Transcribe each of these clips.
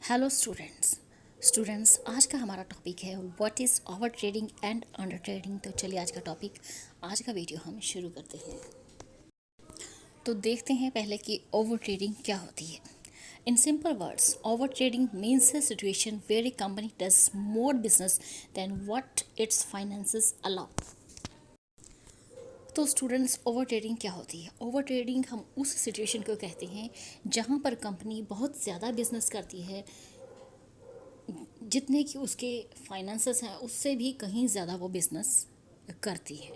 Hello students आज का हमारा टॉपिक है what is over trading and under trading. तो चलिए आज का वीडियो हम शुरू करते हैं। तो देखते हैं पहले कि ओवर ट्रेडिंग क्या होती है। In simple words, over trading means a situation where a company does more business than what its finances allow. तो स्टूडेंट्स, ओवर ट्रेडिंग क्या होती है? ओवर ट्रेडिंग हम उस सिचुएशन को कहते हैं जहाँ पर कंपनी बहुत ज़्यादा बिजनेस करती है, जितने कि उसके फाइनेंसेस हैं उससे भी कहीं ज़्यादा वो बिज़नेस करती है।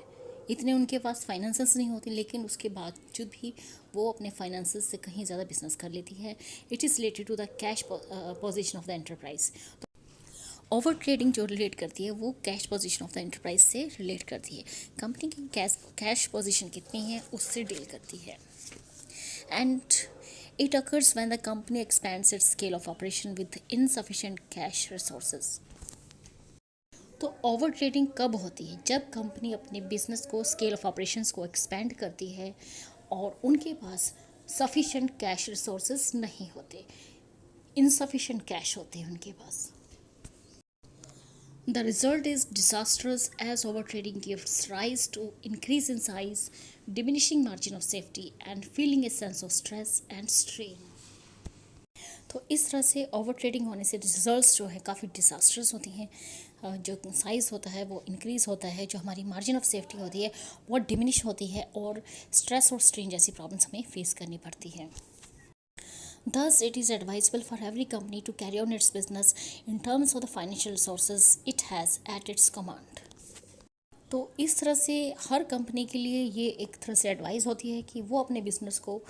इतने उनके पास फाइनेंसेस नहीं होती, लेकिन उसके बावजूद भी वो अपने फाइनेंसेस से कहीं ज़्यादा बिजनेस कर लेती है। It is related to the cash position of the enterprise. Over trading जो रिलेट करती है वो cash position of the enterprise से रिलेट करती है। कंपनी की कैश पोजीशन कितनी है उससे डील करती है। And it occurs when the company expands its scale of operation with insufficient cash resources. तो ओवर ट्रेडिंग कब होती है? जब कंपनी अपने बिजनेस को, स्केल ऑफ ऑपरेशंस को एक्सपेंड करती है और उनके पास सफिशेंट कैश रिसोर्सेज नहीं होते, इनसफिशेंट कैश होते हैं उनके पास। The result is disastrous as overtrading gives rise to increase in size, diminishing margin of safety, and feeling a sense of stress and strain. तो इस तरह से ओवर ट्रेडिंग होने से रिजल्ट्स जो है काफ़ी डिजास्टर्स होती हैं। जो साइज़ होता है वो इंक्रीज़ होता है, जो हमारी मार्जिन ऑफ सेफ्टी होती है वो डिमिनिश होती है, और स्ट्रेस और स्ट्रेन जैसी प्रॉब्लम्स हमें फेस करनी पड़ती हैं। Thus, it is advisable for every company to carry on its business in terms of the financial resources it has at its command. तो इस तरह से हर कंपनी के लिए ये एक तरह से एडवाइस होती है कि वो अपने बिजनेस को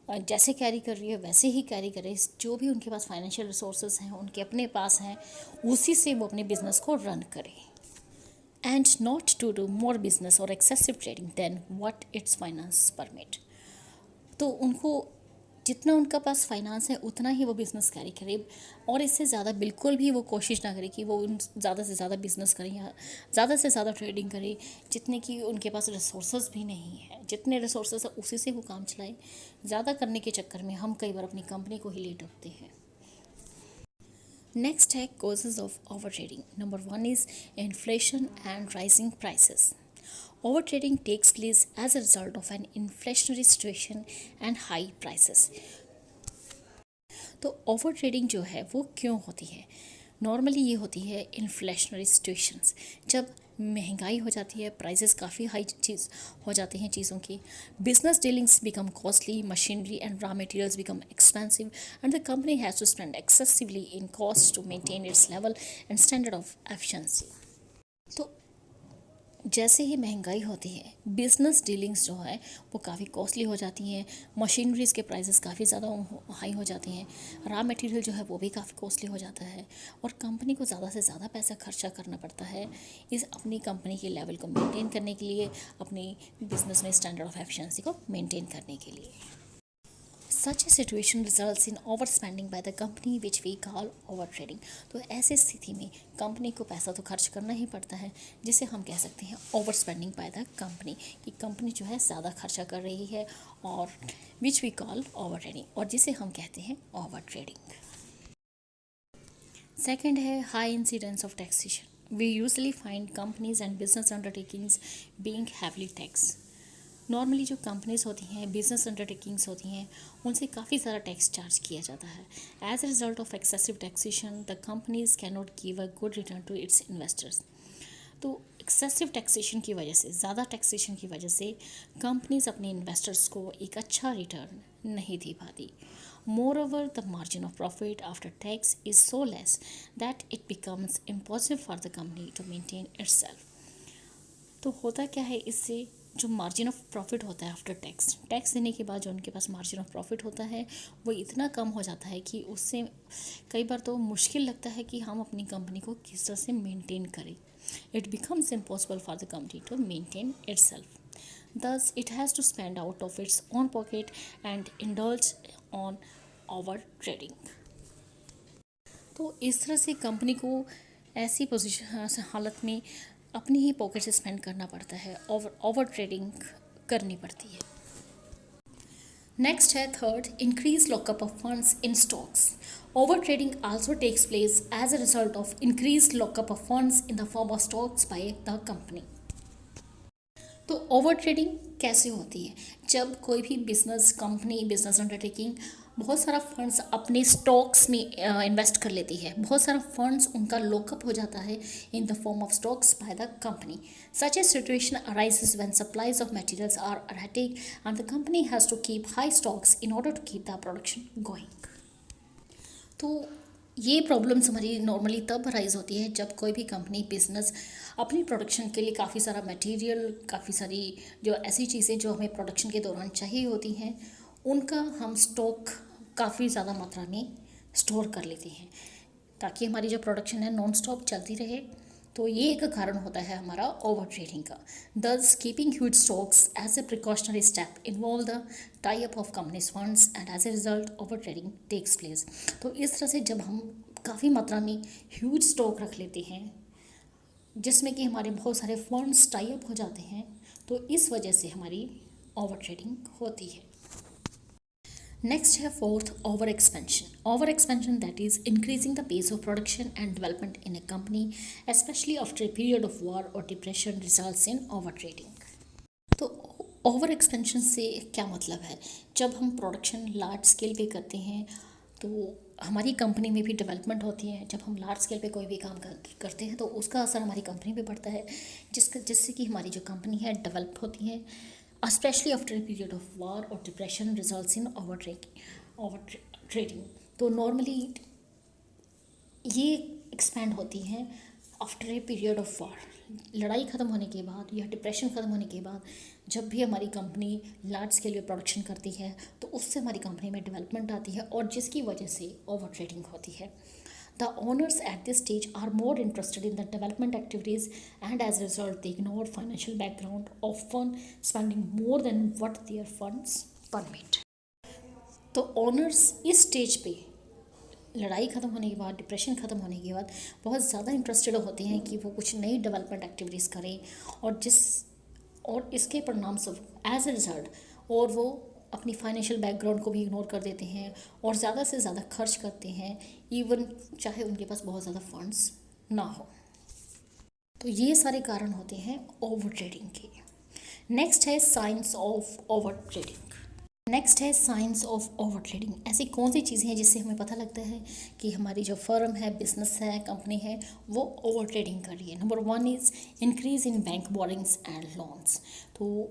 जैसे कैरी कर रही है वैसे ही कैरी करे। जो भी उनके पास फाइनेंशियल रिसोर्सेज हैं, उनके अपने पास हैं, उसी से वो अपने बिजनेस को रन करे। And not to do more business और excessive trading then what its finance permit. तो उनको जितना उनका पास फाइनेंस है उतना ही वो बिज़नेस कैरी करे, और इससे ज़्यादा बिल्कुल भी वो कोशिश ना करे कि वो ज़्यादा से ज़्यादा बिज़नेस करें या ज़्यादा से ज़्यादा ट्रेडिंग करें, जितने कि उनके पास रिसोर्सेज भी नहीं है। जितने रिसोर्सेज है उसी से वो काम चलाए। ज़्यादा करने के चक्कर में हम कई बार अपनी कंपनी को ही ले डूबते हैं। नेक्स्ट है causes of over trading. Number 1 is inflation and rising prices. Overtrading takes place as a result of an inflationary situation and high prices. तो ओवर ट्रेडिंग जो है वो क्यों होती है? नॉर्मली ये होती है इन्फ्लेशनरी सिचुएशंस, जब महंगाई हो जाती है, प्राइसेस काफ़ी हाई चीज़ हो जाते हैं चीज़ों की, business dealings become costly, machinery and raw materials become expensive, and the company has to spend excessively in cost to maintain its level and standard of efficiency. तो जैसे ही महंगाई होती है, बिज़नेस डीलिंग्स जो है वो काफ़ी कॉस्टली हो जाती हैं, मशीनरीज़ के प्राइसेस काफ़ी ज़्यादा हाई हो जाते हैं, रॉ मटेरियल जो है वो भी काफ़ी कॉस्टली हो जाता है, और कंपनी को ज़्यादा से ज़्यादा पैसा खर्चा करना पड़ता है इस अपनी कंपनी के लेवल को मेंटेन करने के लिए, अपनी बिज़नेस में स्टैंडर्ड ऑफ एफिशिएंसी को मेंटेन करने के लिए। Such a situation results in overspending by the company which we call overtrading. तो ऐसे स्थिति में कंपनी को पैसा तो खर्च करना ही पड़ता है, जिसे हम कह सकते हैं over spending by the company, कि कंपनी जो है ज़्यादा खर्चा कर रही है, और which we call over trading, और जिसे हम कहते हैं ओवर ट्रेडिंग। सेकेंड है high incidence of taxation. We usually find companies and business undertakings being heavily taxed. Normally जो कंपनीज होती हैं, बिजनेस अंडरटेकिंग्स होती हैं, उनसे काफ़ी सारा टैक्स चार्ज किया जाता है. As a result of excessive taxation the companies can not give a good return to its investors. तो एक्सेसिव टैक्सेशन की वजह से, ज़्यादा टैक्सेशन की वजह से कंपनीज अपने इन्वेस्टर्स को एक अच्छा रिटर्न नहीं दे पाती. Moreover the margin of profit after tax is so less that it becomes impossible for the company to maintain itself. तो होता क्या है इससे, जो मार्जिन ऑफ प्रॉफिट होता है आफ्टर टैक्स देने के बाद जो उनके पास मार्जिन ऑफ प्रॉफिट होता है वो इतना कम हो जाता है कि उससे कई बार तो मुश्किल लगता है कि हम अपनी कंपनी को किस तरह से मेंटेन करें. It becomes impossible for the company to maintain itself. Thus, it has to spend out of its own pocket and indulge on over trading. तो इस तरह से कंपनी को ऐसी पोजीशन हालत में अपनी ही पॉकेट से स्पेंड करना पड़ता है, ओवर ट्रेडिंग करनी पड़ती है. नेक्स्ट है third, increase lockup of funds in stocks. Over trading also takes place as a result of increase lockup of funds in the form of stocks by the company. तो over trading कैसे होती है? जब कोई भी business company, business undertaking बहुत सारा funds अपने स्टॉक्स में इन्वेस्ट कर लेती है, बहुत सारा फंड्स उनका लॉकअप हो जाता है in the form of stocks by the company. Such a situation arises when supplies of materials are erratic and the company has to keep high stocks in order to keep the production going. तो ये problems हमारी normally तब rise होती है जब कोई भी company, business अपनी प्रोडक्शन के लिए काफ़ी सारा मटेरियल, काफ़ी सारी जो ऐसी चीज़ें जो हमें प्रोडक्शन के दौरान चाहिए होती हैं, उनका हम स्टॉक काफ़ी ज़्यादा मात्रा में स्टोर कर लेते हैं ताकि हमारी जो प्रोडक्शन है नॉन स्टॉप चलती रहे. तो ये एक कारण होता है हमारा ओवर ट्रेडिंग का. Thus keeping huge stocks as a precautionary step involve the tie up of companies funds and as a result over trading takes place. तो इस तरह से जब हम काफ़ी मात्रा में ह्यूज स्टॉक रख लेते हैं जिसमें कि हमारे बहुत सारे फंड्स टाई अप हो जाते हैं, तो इस वजह से हमारी ओवर ट्रेडिंग होती है. नेक्स्ट है fourth, over expansion. Over expansion that is increasing the pace of production and development in a company especially after a period of war और depression results in over trading. तो over expansion से क्या मतलब है? जब हम production large scale पे करते हैं तो हमारी कंपनी में भी डेवलपमेंट होती है. जब हम लार्ज स्केल पे कोई भी काम करते हैं तो उसका असर हमारी कंपनी पे पड़ता है, जिससे कि हमारी जो कंपनी है डेवलप होती है. especially after a period of war or depression results in over trading. तो नॉर्मली ये एक्सपैंड होती हैं after a period of war, लड़ाई ख़त्म होने के बाद या डिप्रेशन ख़त्म होने के बाद. जब भी हमारी कंपनी लार्ज स्केल पे प्रोडक्शन करती है तो उससे हमारी कंपनी में डेवलपमेंट आती है और जिसकी वजह से ओवर ट्रेडिंग होती है. The owners at this stage are more interested in the development activities and as a result they ignore financial background, often spending more than what their funds permit. तो owners इस stage पे लड़ाई ख़त्म होने के बाद, डिप्रेशन ख़त्म होने के बाद बहुत ज़्यादा इंटरेस्टेड होते हैं कि वो कुछ नई डेवलपमेंट एक्टिविटीज़ करें और इसके परिणाम स्वरूप एज ए रिजल्ट और वो अपनी फाइनेंशियल बैकग्राउंड को भी इग्नोर कर देते हैं और ज़्यादा से ज़्यादा खर्च करते हैं, इवन चाहे उनके पास बहुत ज़्यादा फंड्स ना हो. तो ये सारे कारण होते हैं ओवर ट्रेडिंग के. नेक्स्ट है science of over trading. Next है साइंस ऑफ ओवर ट्रेडिंग. ऐसी कौन सी चीज़ें हैं जिससे हमें पता लगता है कि हमारी जो फर्म है, बिजनेस है, कंपनी है, वो ओवर ट्रेडिंग कर रही है. Number one is increase in bank borings and loans. तो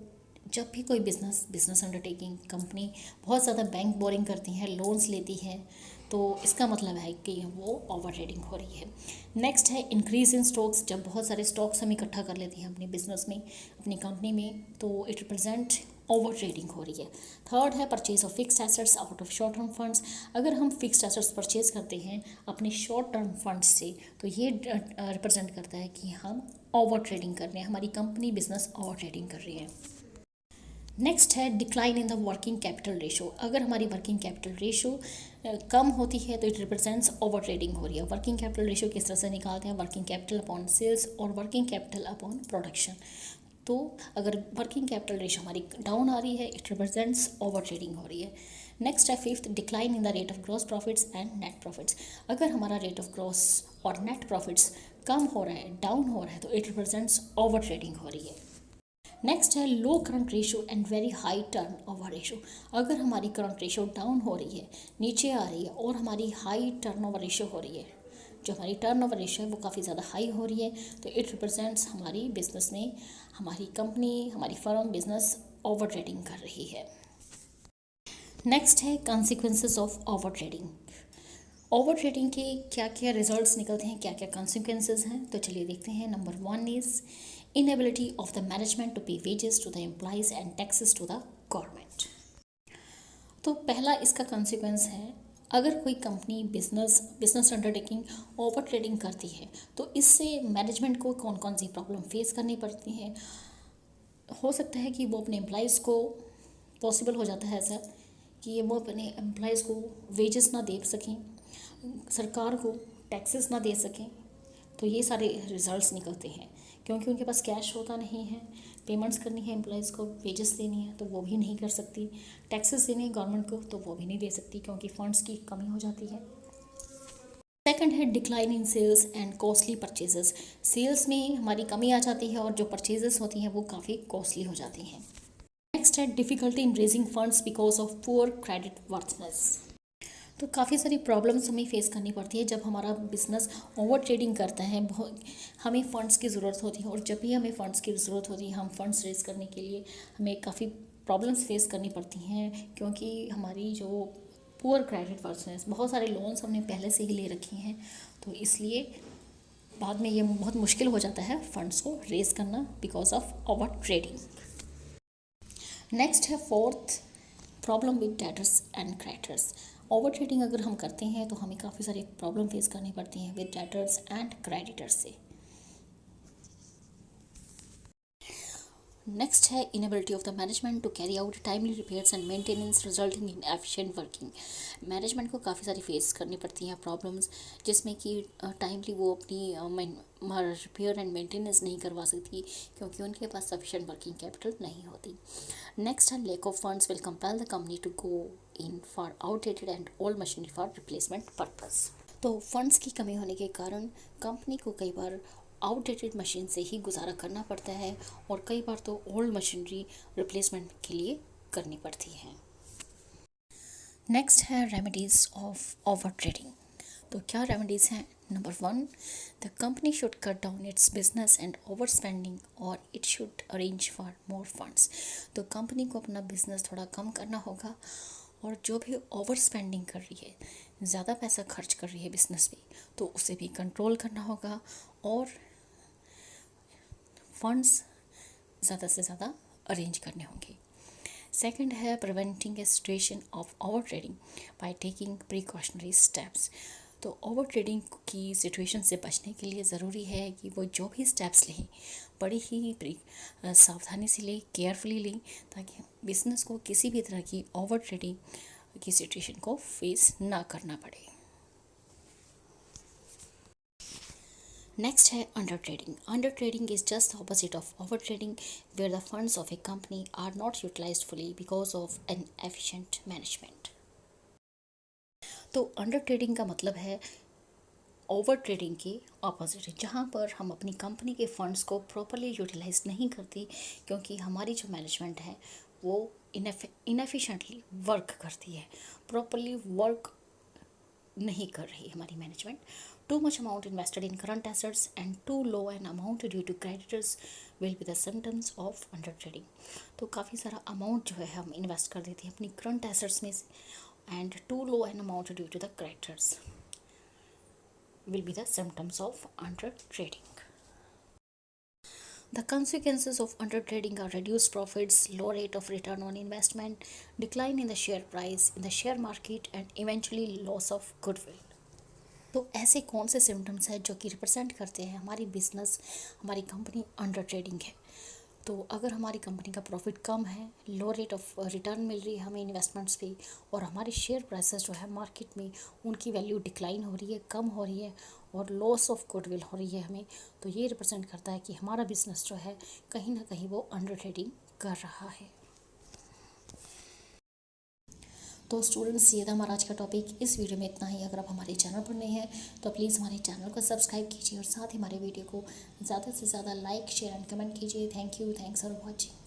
जब भी कोई बिजनेस अंडरटेकिंग कंपनी बहुत ज़्यादा बैंक बोरिंग करती है, लोन्स लेती है, तो इसका मतलब है कि वो ओवर ट्रेडिंग हो रही है. नेक्स्ट है इंक्रीज इन स्टॉक्स. जब बहुत सारे स्टॉक्स हम इकट्ठा कर लेते हैं अपने बिजनेस में, अपनी कंपनी में, तो इट रिप्रेजेंट ओवर ट्रेडिंग हो रही है. थर्ड है purchase of fixed assets out of short term funds. अगर हम फिक्स्ड एसेट्स परचेज करते हैं अपने शॉर्ट टर्म फंड्स से तो ये रिप्रेजेंट करता है कि हम ओवर ट्रेडिंग कर रहे हैं, हमारी कंपनी बिजनेस ओवर ट्रेडिंग कर रही है. नेक्स्ट है decline in the working capital ratio. अगर हमारी वर्किंग कैपिटल रेशो कम होती है तो इट रिप्रेजेंट्स ओवर ट्रेडिंग हो रही है. वर्किंग कैपिटल रेशो किस तरह से निकालते हैं? वर्किंग कैपिटल अपॉन सेल्स और वर्किंग कैपिटल अपॉन प्रोडक्शन. तो अगर वर्किंग कैपिटल रेशो हमारी डाउन आ रही है, इट रिप्रेजेंट्स ओवर ट्रेडिंग हो रही है. नेक्स्ट है fifth, decline in the rate of gross profits and net profits. अगर हमारा रेट ऑफ ग्रॉस और नेट प्रॉफिट्स कम हो रहा है, डाउन हो रहा है, तो इट रिप्रेजेंट्स ओवर ट्रेडिंग हो रही है. नेक्स्ट है low current ratio and very high turnover ratio. अगर हमारी करंट रेशो डाउन हो रही है, नीचे आ रही है और हमारी हाई टर्न ओवर रेशो हो रही है, जो हमारी टर्न ओवर रेशो है वो काफ़ी ज़्यादा हाई हो रही है, तो इट रिप्रेजेंट्स हमारी बिजनेस में, हमारी कंपनी, हमारी फर्म बिजनेस ओवर ट्रेडिंग कर रही है. नेक्स्ट है consequences of over trading. Over trading के क्या क्या रिजल्ट्स निकलते हैं, क्या क्या कॉन्सिक्वेंसेस हैं, तो चलिए देखते हैं. Number one is inability of the management to pay wages to the employees and taxes to the government. तो पहला इसका कॉन्सिक्वेंस है, अगर कोई company business undertaking over trading करती है तो इससे मैनेजमेंट को कौन कौन सी प्रॉब्लम फेस करनी पड़ती हैं. हो सकता है कि वो अपने एम्प्लॉयज़ को, पॉसिबल हो जाता है ऐसा कि वो अपने एम्प्लॉयज़ को वेजेस ना दे सकें, सरकार को टैक्सेस ना दे सकें. तो ये सारे रिजल्ट्स निकलते हैं क्योंकि उनके पास कैश होता नहीं है, पेमेंट्स करनी है एम्प्लॉयज़ को, वेजेस देनी है तो वो भी नहीं कर सकती, टैक्सेस देने हैं गवर्नमेंट को तो वो भी नहीं दे सकती क्योंकि फंड्स की कमी हो जाती है। सेकंड है decline in sales and costly purchases. Sales में हमारी कमी आ जाती है और जो परचेजेस होती हैं वो काफ़ी कॉस्टली हो जाती हैं। नेक्स्ट है difficulty in raising funds because of poor credit वर्थनेस। तो काफ़ी सारी प्रॉब्लम्स हमें फेस करनी पड़ती है जब हमारा बिजनेस ओवर ट्रेडिंग करता है। बहुत हमें फ़ंड्स की ज़रूरत होती है और जब भी हमें फ़ंड्स की ज़रूरत होती है हम फंड्स रेज करने के लिए हमें काफ़ी प्रॉब्लम्स फेस करनी पड़ती हैं क्योंकि हमारी जो पुअर क्रेडिट वर्थनेस, बहुत सारे लोन्स हमने पहले से ही ले रखे हैं तो इसलिए बाद में ये बहुत मुश्किल हो जाता है फंड्स को रेज करना because of over trading. Next है fourth problem with debtors and creditors. Over trading अगर हम करते हैं तो हमें काफ़ी सारी प्रॉब्लम फेस करनी पड़ती हैं विद डेटर्स एंड क्रेडिटर्स से। नेक्स्ट है inability of the management to carry out timely repairs and maintenance resulting in efficient working. Management को काफ़ी सारी फेस करनी पड़ती हैं प्रॉब्लम्स जिसमें कि टाइमली वो अपनी रिपेयर एंड मेंटेनेंस नहीं करवा सकती क्योंकि उनके पास सफिशिएंट वर्किंग कैपिटल नहीं होती। नेक्स्ट है lack of funds will compel the company to go in for outdated and old machinery for replacement purpose. तो फंड्स की कमी होने के कारण कंपनी को कई बार आउटडेटेड मशीन से ही गुजारा करना पड़ता है और कई बार तो ओल्ड मशीनरी रिप्लेसमेंट के लिए करनी पड़ती है। नेक्स्ट है रेमेडीज़ ऑफ ओवर ट्रेडिंग। तो क्या रेमेडीज़ हैं? Number 1, the company should cut down its business and over spending और it should arrange for more funds. तो कंपनी को अपना बिजनेस थोड़ा कम करना होगा और जो भी ओवर स्पेंडिंग कर रही है, ज़्यादा पैसा खर्च कर रही है बिजनेस पे, तो उसे भी कंट्रोल करना होगा और फंड्स ज़्यादा से ज़्यादा अरेंज करने होंगे। सेकंड है preventing A situation of over trading by taking precautionary steps. तो ओवर ट्रेडिंग की सिचुएशन से बचने के लिए ज़रूरी है कि वो जो भी स्टेप्स लें बड़ी ही सावधानी से लें, केयरफुली लें ताकि बिज़नेस को किसी भी तरह की ओवर ट्रेडिंग की सिचुएशन को फेस ना करना पड़े। नेक्स्ट है under trading. Under trading is just the opposite of over trading where the funds of a company are not utilized fully because of an efficient management. तो under trading का मतलब है over trading के opposite, जहाँ पर हम अपनी company के फंड्स को प्रॉपरली यूटिलाइज नहीं करती क्योंकि हमारी जो मैनेजमेंट है वो इनएफिशिएंटली वर्क करती है, प्रॉपरली वर्क नहीं कर रही हमारी management. Too much amount invested in current assets and too low an amount due to creditors will be the symptoms of under trading. तो काफ़ी सारा अमाउंट जो है हम इन्वेस्ट कर देते हैं अपनी करंट एसेट्स में से and too low an amount due to the creditors will be the symptoms of under trading. The consequences of under trading are reduced profits, low rate of return on investment, decline in the share price in the share market and eventually loss of goodwill. तो ऐसे कौन से symptoms हैं जो कि represent करते हैं हमारी बिजनेस, हमारी कंपनी अंडर ट्रेडिंग है। तो अगर हमारी कंपनी का प्रॉफिट कम है, लो रेट ऑफ रिटर्न मिल रही है हमें इन्वेस्टमेंट्स पे और हमारे शेयर प्राइसेस जो है मार्केट में उनकी वैल्यू डिक्लाइन हो रही है, कम हो रही है और लॉस ऑफ गुडविल हो रही है हमें, तो ये रिप्रेजेंट करता है कि हमारा बिजनेस जो है कहीं ना कहीं वो अंडर ट्रेडिंग कर रहा है। तो स्टूडेंट्स, ये था हमारा आज का टॉपिक। इस वीडियो में इतना ही। अगर आप हमारे चैनल पर नए हैं तो प्लीज़ हमारे चैनल को सब्सक्राइब कीजिए और साथ ही हमारे वीडियो को ज़्यादा से ज़्यादा लाइक, शेयर एंड कमेंट कीजिए। Thank you, thanks for watching.